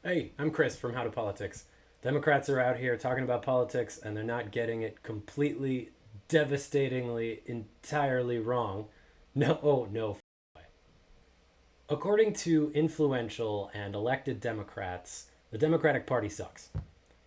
Hey, I'm Chris from How to Politics. Democrats are out here talking about politics and they're not getting it completely, devastatingly, entirely wrong. No, oh, no. According to influential and elected Democrats, the Democratic Party sucks.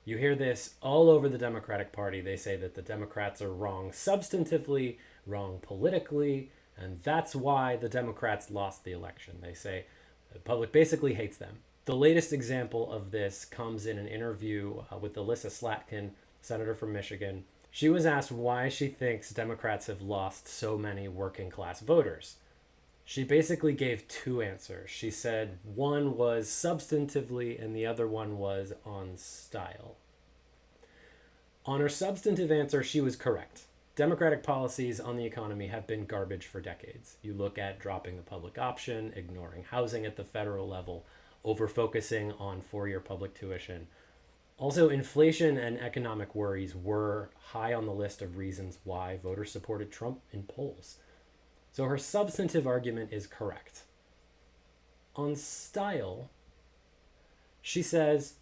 You hear this all over the Democratic Party. They say that the Democrats are wrong substantively, wrong politically, and that's why the Democrats lost the election. They say the public basically hates them. The latest example of this comes in an interview with Elissa Slotkin, senator from Michigan. She was asked why she thinks Democrats have lost so many working class voters. She basically gave two answers. She said one was substantively and the other one was on style. On her substantive answer, she was correct. Democratic policies on the economy have been garbage for decades. You look at dropping the public option, ignoring housing at the federal level, over focusing on 4 year public tuition. Also, inflation and economic worries were high on the list of reasons why voters supported Trump in polls. So her substantive argument is correct. On style, she says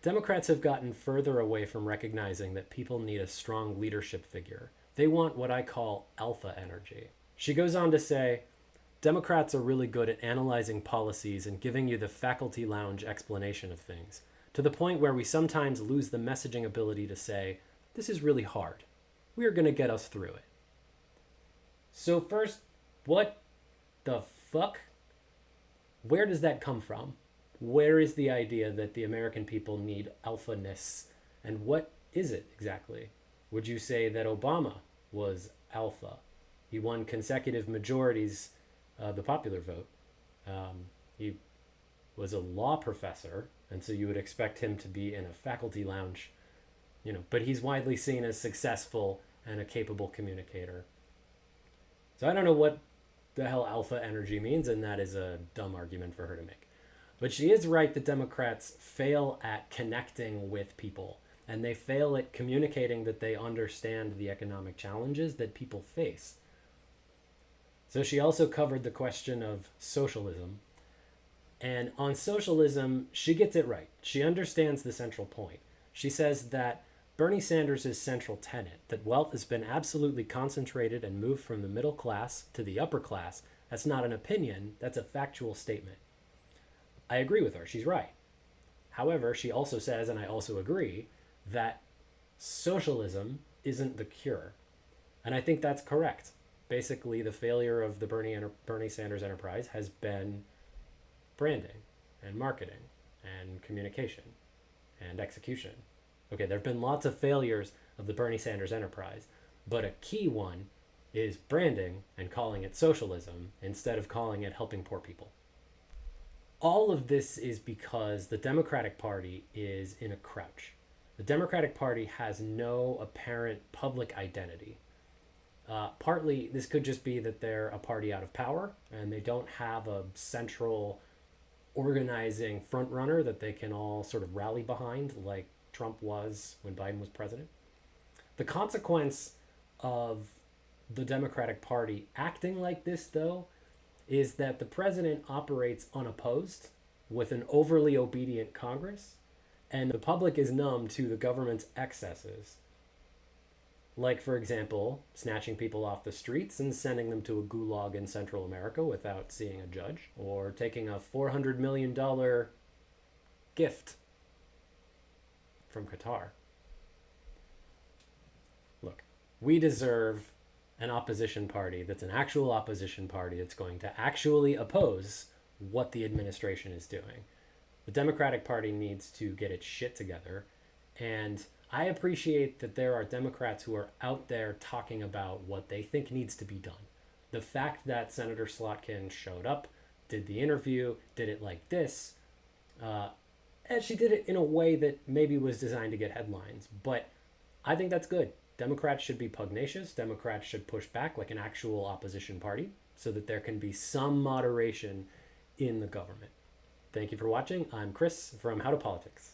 Democrats have gotten further away from recognizing that people need a strong leadership figure. They want what I call alpha energy. She goes on to say Democrats are really good at analyzing policies and giving you the faculty lounge explanation of things, to the point where we sometimes lose the messaging ability to say, this is really hard. We are going to get us through it. So first, what the fuck? Where does that come from? Where is the idea that the American people need alphaness? And what is it exactly? Would you say that Obama was alpha? He won consecutive majorities of the popular vote. He was a law professor, and so you would expect him to be in a faculty lounge, but he's widely seen as successful and a capable communicator. So I don't know what the hell alpha energy means, and that is a dumb argument for her to make. But she is right that Democrats fail at connecting with people, and they fail at communicating that they understand the economic challenges that people face. So she also covered the question of socialism. And on socialism, she gets it right. She understands the central point. She says that Bernie Sanders' central tenet, that wealth has been absolutely concentrated and moved from the middle class to the upper class, that's not an opinion, that's a factual statement. I agree with her, she's right. However, she also says, and I also agree, that socialism isn't the cure. And I think that's correct. Basically, the failure of the Bernie Sanders enterprise has been branding and marketing and communication and execution. Okay, there have been lots of failures of the Bernie Sanders enterprise, but a key one is branding and calling it socialism instead of calling it helping poor people. All of this is because the Democratic Party is in a crouch. The Democratic Party has no apparent public identity. Partly, this could just be that they're a party out of power and they don't have a central organizing front runner that they can all sort of rally behind, like Trump was when Biden was president. The consequence of the Democratic Party acting like this, though, is that the president operates unopposed with an overly obedient Congress, and the public is numb to the government's excesses. Like, for example, snatching people off the streets and sending them to a gulag in Central America without seeing a judge, or taking a $400 million gift from Qatar. Look, we deserve an opposition party that's an actual opposition party that's going to actually oppose what the administration is doing. The Democratic Party needs to get its shit together, and I appreciate that there are Democrats who are out there talking about what they think needs to be done. The fact that Senator Slotkin showed up, did the interview, did it like this, and she did it in a way that maybe was designed to get headlines. But I think that's good. Democrats should be pugnacious. Democrats should push back like an actual opposition party so that there can be some moderation in the government. Thank you for watching. I'm Chris from How to Politics.